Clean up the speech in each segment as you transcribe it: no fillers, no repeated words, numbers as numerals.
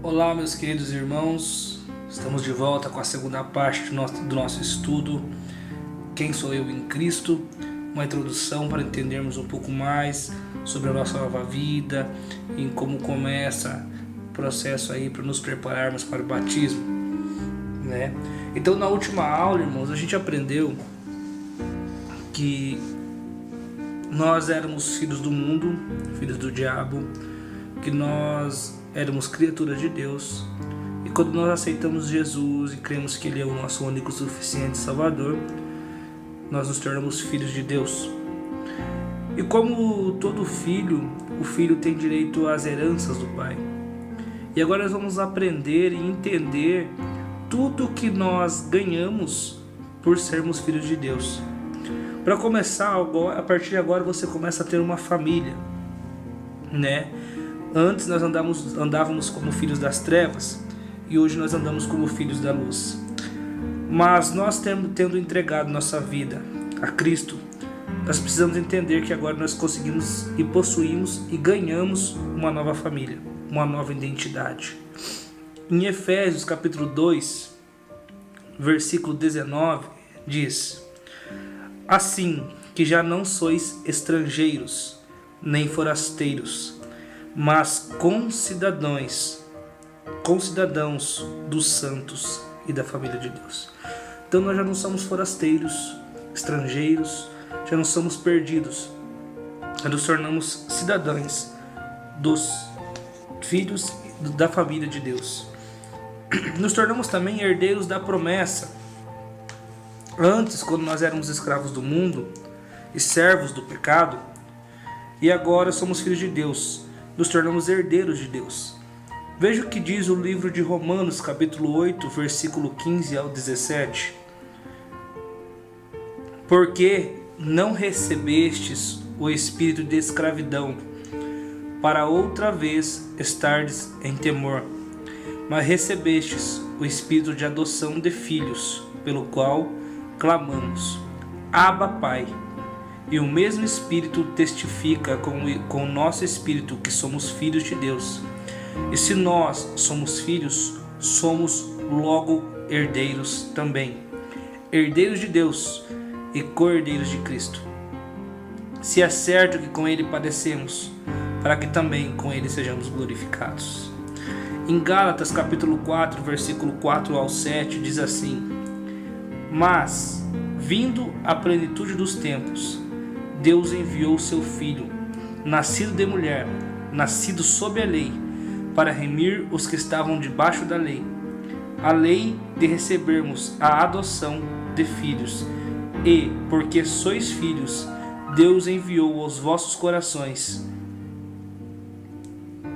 Olá, meus queridos irmãos, estamos de volta com a segunda parte do nosso estudo Quem Sou Eu em Cristo, uma introdução para entendermos um pouco mais sobre a nossa nova vida, em como começa o processo aí para nos prepararmos para o batismo, né? Então, na última aula, irmãos, a gente aprendeu que nós éramos filhos do mundo, filhos do diabo, que nós éramos criaturas de Deus, e quando nós aceitamos Jesus e cremos que Ele é o nosso único e suficiente Salvador, nós nos tornamos filhos de Deus. E como todo filho, o filho tem direito às heranças do Pai. E agora nós vamos aprender e entender tudo que nós ganhamos por sermos filhos de Deus. Para começar, a partir de agora você começa a ter uma família, né? Antes nós andávamos como filhos das trevas e hoje nós andamos como filhos da luz. Mas nós tendo entregado nossa vida a Cristo, nós precisamos entender que agora nós conseguimos e possuímos e ganhamos uma nova família, uma nova identidade. Em Efésios capítulo 2, versículo 19, diz: assim que já não sois estrangeiros, nem forasteiros, mas concidadãos dos santos e da família de Deus. Então nós já não somos forasteiros, estrangeiros, já não somos perdidos, já nos tornamos cidadãos dos filhos da família de Deus. Nos tornamos também herdeiros da promessa. Antes, quando nós éramos escravos do mundo e servos do pecado, e agora somos filhos de Deus, nos tornamos herdeiros de Deus. Veja o que diz o livro de Romanos, capítulo 8, versículo 15 ao 17. Porque não recebestes o espírito de escravidão, para outra vez estardes em temor, mas recebestes o espírito de adoção de filhos, pelo qual clamamos: Abba, Pai. E o mesmo Espírito testifica com o nosso espírito que somos filhos de Deus. E se nós somos filhos, somos logo herdeiros também, herdeiros de Deus e co-herdeiros de Cristo. Se é certo que com Ele padecemos, para que também com Ele sejamos glorificados. Em Gálatas capítulo 4, versículo 4 ao 7, diz assim: mas, vindo a plenitude dos tempos, Deus enviou seu Filho, nascido de mulher, nascido sob a lei, para remir os que estavam debaixo da lei, a lei de recebermos a adoção de filhos. E, porque sois filhos, Deus enviou aos vossos corações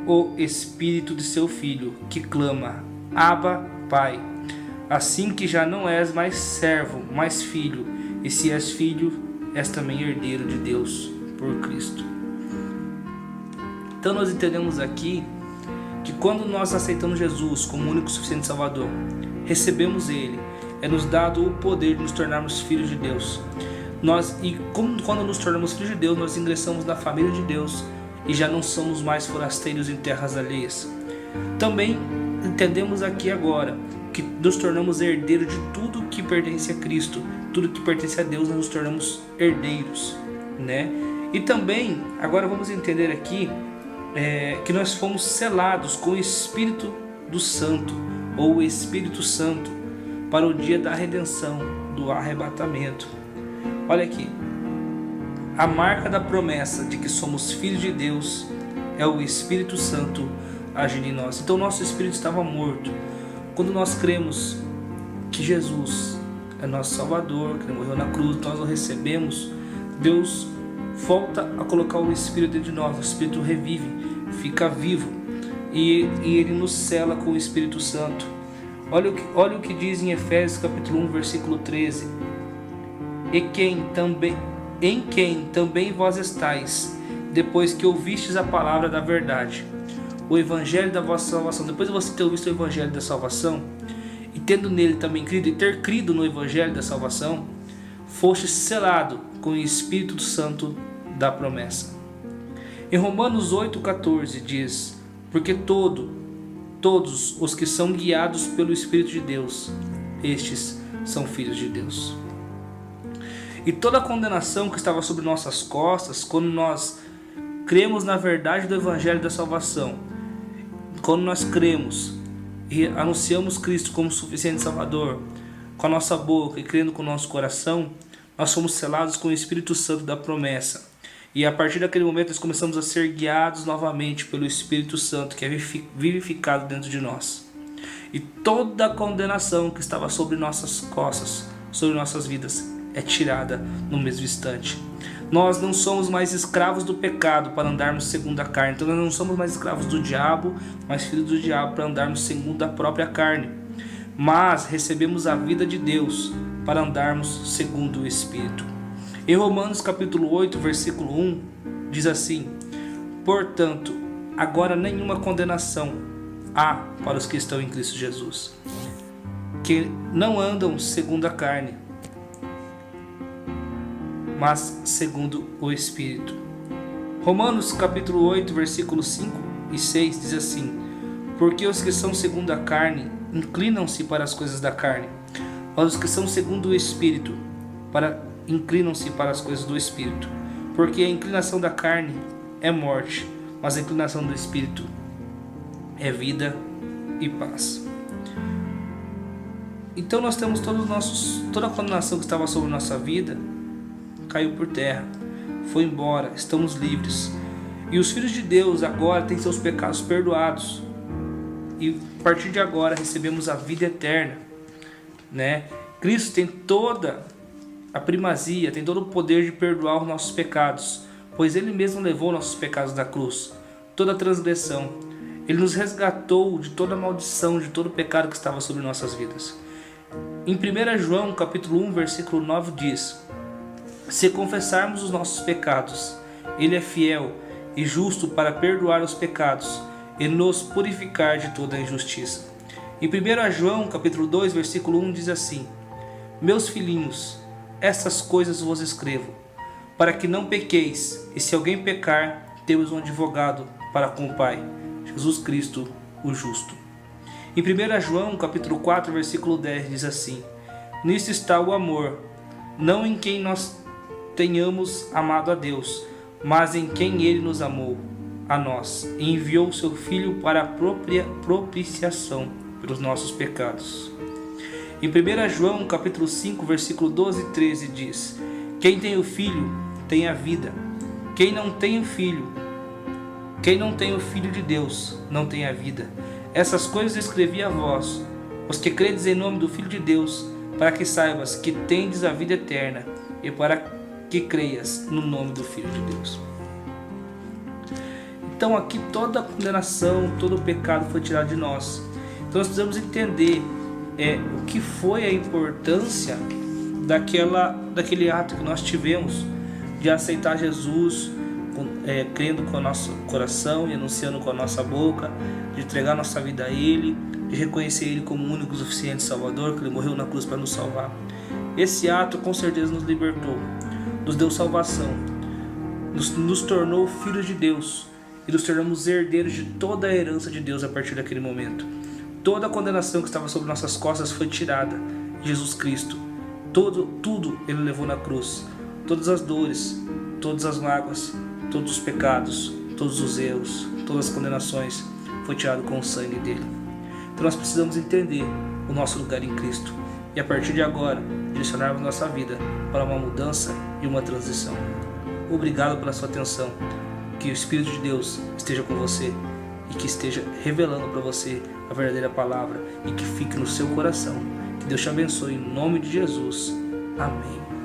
o Espírito de seu Filho, que clama: Abba, Pai. Assim que já não és mais servo, mas filho, e se és filho, és também herdeiro de Deus por Cristo. Então nós entendemos aqui que quando nós aceitamos Jesus como único e suficiente Salvador, recebemos Ele, é nos dado o poder de nos tornarmos filhos de Deus. Quando nos tornamos filhos de Deus, nós ingressamos na família de Deus e já não somos mais forasteiros em terras alheias. Também entendemos aqui agora que nos tornamos herdeiros de tudo que pertence a Cristo, tudo que pertence a Deus, nós nos tornamos herdeiros, né? E também, agora vamos entender aqui que nós fomos selados com o Espírito do Santo, ou o Espírito Santo, para o dia da redenção, do arrebatamento. Olha aqui, a marca da promessa de que somos filhos de Deus é o Espírito Santo agindo em nós. Então nosso espírito estava morto. Quando nós cremos que Jesus é nosso Salvador, que Ele morreu na cruz, nós o recebemos, Deus volta a colocar o Espírito dentro de nós, o Espírito revive, fica vivo, e Ele nos sela com o Espírito Santo. Olha o que diz em Efésios capítulo 1, versículo 13: em quem também vós estáis, depois que ouvistes a palavra da verdade, o evangelho da vossa salvação. Depois de você ter ouvido o evangelho da salvação, e tendo nele também crido, e ter crido no evangelho da salvação, foste selado com o Espírito Santo da promessa. Em Romanos 8,14 diz: porque todo Todos os que são guiados pelo Espírito de Deus, estes são filhos de Deus. E toda a condenação que estava sobre nossas costas, quando nós cremos na verdade do Evangelho da salvação, quando nós cremos e anunciamos Cristo como suficiente Salvador, com a nossa boca e crendo com o nosso coração, nós somos selados com o Espírito Santo da promessa. E a partir daquele momento nós começamos a ser guiados novamente pelo Espírito Santo, que é vivificado dentro de nós. E toda a condenação que estava sobre nossas costas, sobre nossas vidas, é tirada no mesmo instante. Nós não somos mais escravos do pecado para andarmos segundo a carne. Então nós não somos mais escravos do diabo, mas filhos do diabo para andarmos segundo a própria carne. Mas recebemos a vida de Deus para andarmos segundo o Espírito. Em Romanos capítulo 8, versículo 1, diz assim: portanto, agora nenhuma condenação há para os que estão em Cristo Jesus, que não andam segundo a carne, mas segundo o Espírito. Romanos capítulo 8, versículos 5 e 6 diz assim: porque os que são segundo a carne inclinam-se para as coisas da carne, mas os que são segundo o Espírito inclinam-se para as coisas do Espírito. Porque a inclinação da carne é morte, mas a inclinação do Espírito é vida e paz. Então nós temos toda a condenação que estava sobre nossa vida caiu por terra, foi embora, estamos livres. E os filhos de Deus agora têm seus pecados perdoados. E a partir de agora recebemos a vida eterna, né? Cristo tem toda a primazia, tem todo o poder de perdoar os nossos pecados, pois Ele mesmo levou nossos pecados na cruz, toda a transgressão. Ele nos resgatou de toda a maldição, de todo o pecado que estava sobre nossas vidas. Em 1 João capítulo 1, versículo 9 diz: se confessarmos os nossos pecados, Ele é fiel e justo para perdoar os pecados e nos purificar de toda a injustiça. Em 1 João capítulo 2, versículo 1 diz assim: meus filhinhos, estas coisas vos escrevo, para que não pequeis, e se alguém pecar, temos um advogado para com o Pai, Jesus Cristo, o justo. Em 1 João capítulo 4, versículo 10 diz assim: nisto está o amor, não em quem nós tenhamos amado a Deus, mas em quem Ele nos amou, a nós, e enviou o seu Filho para a própria propiciação pelos nossos pecados. Em 1 João capítulo 5, versículo 12 e 13 diz: quem tem o Filho tem a vida. Quem não tem o Filho de Deus não tem a vida. Essas coisas escrevi a vós, os que credes em nome do Filho de Deus, para que saibas que tendes a vida eterna, e para que creias no nome do Filho de Deus. Então aqui toda a condenação, todo o pecado foi tirado de nós. Então nós precisamos entender o que foi a importância daquele ato que nós tivemos de aceitar Jesus, crendo com o nosso coração e anunciando com a nossa boca, de entregar nossa vida a Ele, de reconhecer Ele como o único e suficiente Salvador, que Ele morreu na cruz para nos salvar. Esse ato com certeza nos libertou, nos deu salvação, nos tornou filhos de Deus e nos tornamos herdeiros de toda a herança de Deus a partir daquele momento. Toda a condenação que estava sobre nossas costas foi tirada. Jesus Cristo, tudo Ele levou na cruz. Todas as dores, todas as mágoas, todos os pecados, todos os erros, todas as condenações foi tirado com o sangue dele. Então nós precisamos entender o nosso lugar em Cristo e a partir de agora direcionarmos nossa vida para uma mudança e uma transição. Obrigado pela sua atenção. Que o Espírito de Deus esteja com você e que esteja revelando para você a verdadeira palavra e que fique no seu coração. Que Deus te abençoe em nome de Jesus. Amém.